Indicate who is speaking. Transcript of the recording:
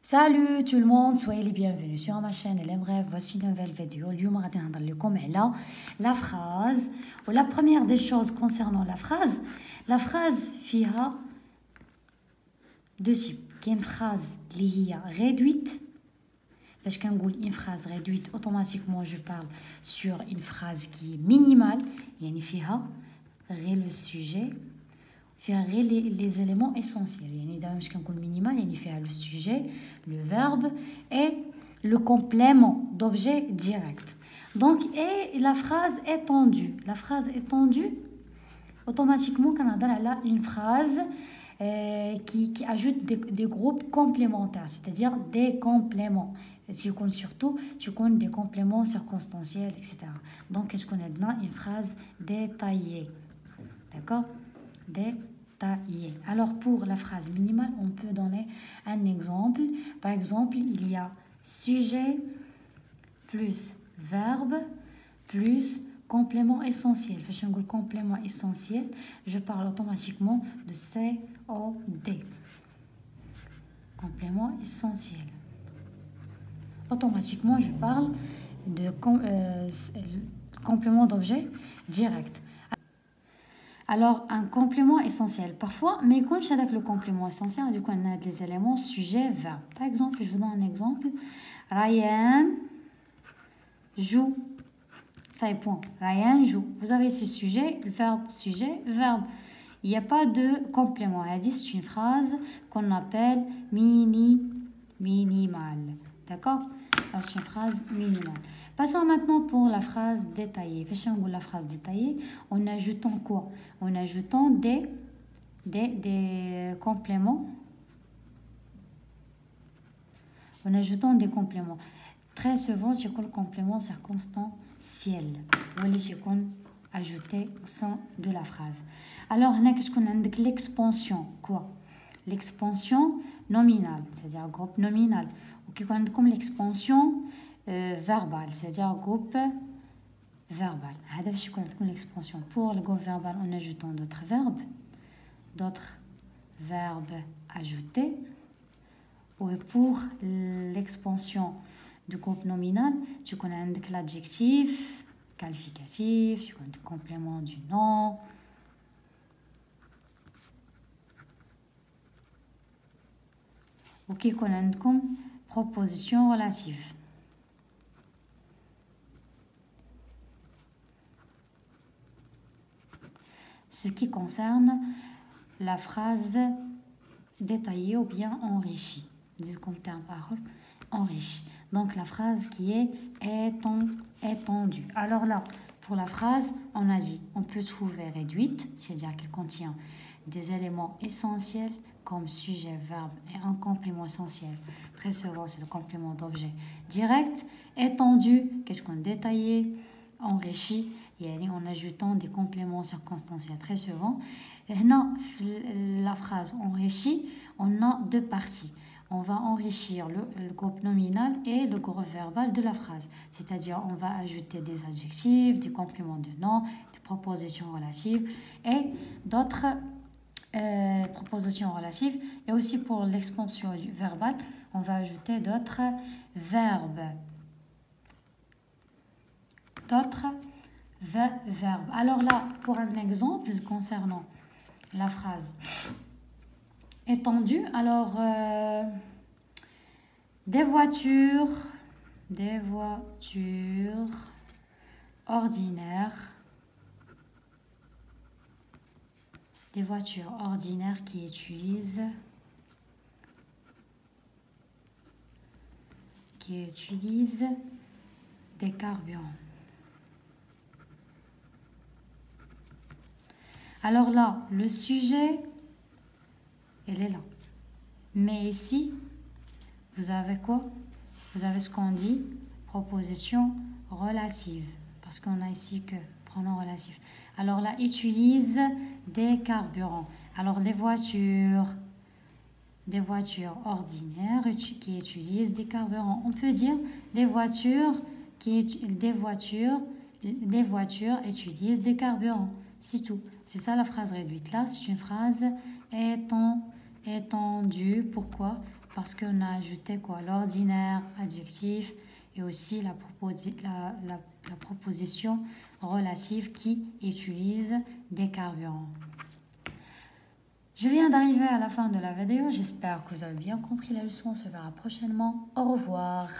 Speaker 1: Salut tout le monde, soyez les bienvenus sur ma chaîne LMREV. Voici une nouvelle vidéo. اليوم غادي نهضر لكم على la phrase. Ou la première des choses concernant la phrase فيها deux types. كاين phrase اللي هي réduite. فاش كنقول une phrase réduite, automatiquement je parle sur une phrase qui est minimale, يعني فيها غير le sujet, فيها غير les éléments essentiels. يعني دابا مش كنقول minimal, يعني فيها le sujet, le verbe et le complément d'objet direct. Donc, et la phrase étendue. La phrase étendue, automatiquement, كنهضر على une phrase qui ajoute des groupes complémentaires, c'est-à-dire des compléments. Surtout, des compléments circonstanciels, etc. Donc, qu'est-ce qu'on a là? Une phrase détaillée. D'accord? Détaillée. Alors, pour la phrase minimale, on peut donner un exemple. Par exemple, il y a sujet plus verbe plus complément essentiel. Je dis complément essentiel, je parle automatiquement de COD. Complément essentiel. Automatiquement, je parle de complément d'objet direct. Alors, un complément essentiel. Parfois, mais quand je dis le complément essentiel, du coup, on a des éléments sujet, verbe. Par exemple, je vous donne un exemple. Ryan joue. Ça est point. Ryan joue. Vous avez ce sujet, le verbe, sujet, verbe. Il n'y a pas de complément. C'est une phrase qu'on appelle minimale. D'accord? C'est une phrase minimale. Passons maintenant pour la phrase détaillée. La phrase détaillée, en ajoutant quoi? En ajoutant des compléments. En ajoutant des compléments. Très souvent, tu as le complément circonstanciel. Voilà ce qu'on ajouté au sein de la phrase. Alors, qu'est-ce qu'on a? L'expansion. Quoi? L'expansion nominale, c'est-à-dire groupe nominal. Ou qui connaît comme l'expansion verbale, c'est-à-dire groupe verbal. Je connais comme l'expansion. Pour le groupe verbal, en ajoutant d'autres verbes ajoutés. Ou pour l'expansion du groupe nominal, tu connais l'adjectif, qualificatif, tu connais le complément du nom. Ou qui connaît comme proposition relative. Ce qui concerne la phrase détaillée ou bien enrichie. Disons comme terme parole, enrichie. Donc la phrase qui est étendue. Alors là, pour la phrase, on a dit, on peut trouver réduite, c'est-à-dire qu'elle contient des éléments essentiels comme sujet, verbe et un complément essentiel. Très souvent, c'est le complément d'objet direct. Étendu, qu'est-ce qu'on détaillé, enrichi, et en ajoutant des compléments circonstanciels. Très souvent, dans la phrase enrichie, on a deux parties. On va enrichir le groupe nominal et le groupe verbal de la phrase. C'est-à-dire, on va ajouter des adjectifs, des compléments de nom, des propositions relatives et d'autres propositions relatives. Et aussi pour l'expansion verbale, on va ajouter d'autres verbes. Verbes. Alors là, pour un exemple concernant la phrase étendue, alors des voitures ordinaires, qui utilisent des carburants. Alors là, le sujet, elle est là. Mais ici, vous avez quoi? Vous avez ce qu'on dit, proposition relative. Parce qu'on a ici que pronom relatif. Alors là, utilise des carburants. Alors les voitures ordinaires qui utilisent des carburants. On peut dire des voitures utilisent des carburants. C'est tout. C'est ça la phrase réduite. Là, c'est une phrase étendue. Pourquoi? parce qu'on a ajouté quoi? L'ordinaire, adjectif et aussi la proposition relative qui utilise des carburants. Je viens d'arriver à la fin de la vidéo. J'espère que vous avez bien compris la leçon. On se verra prochainement. Au revoir.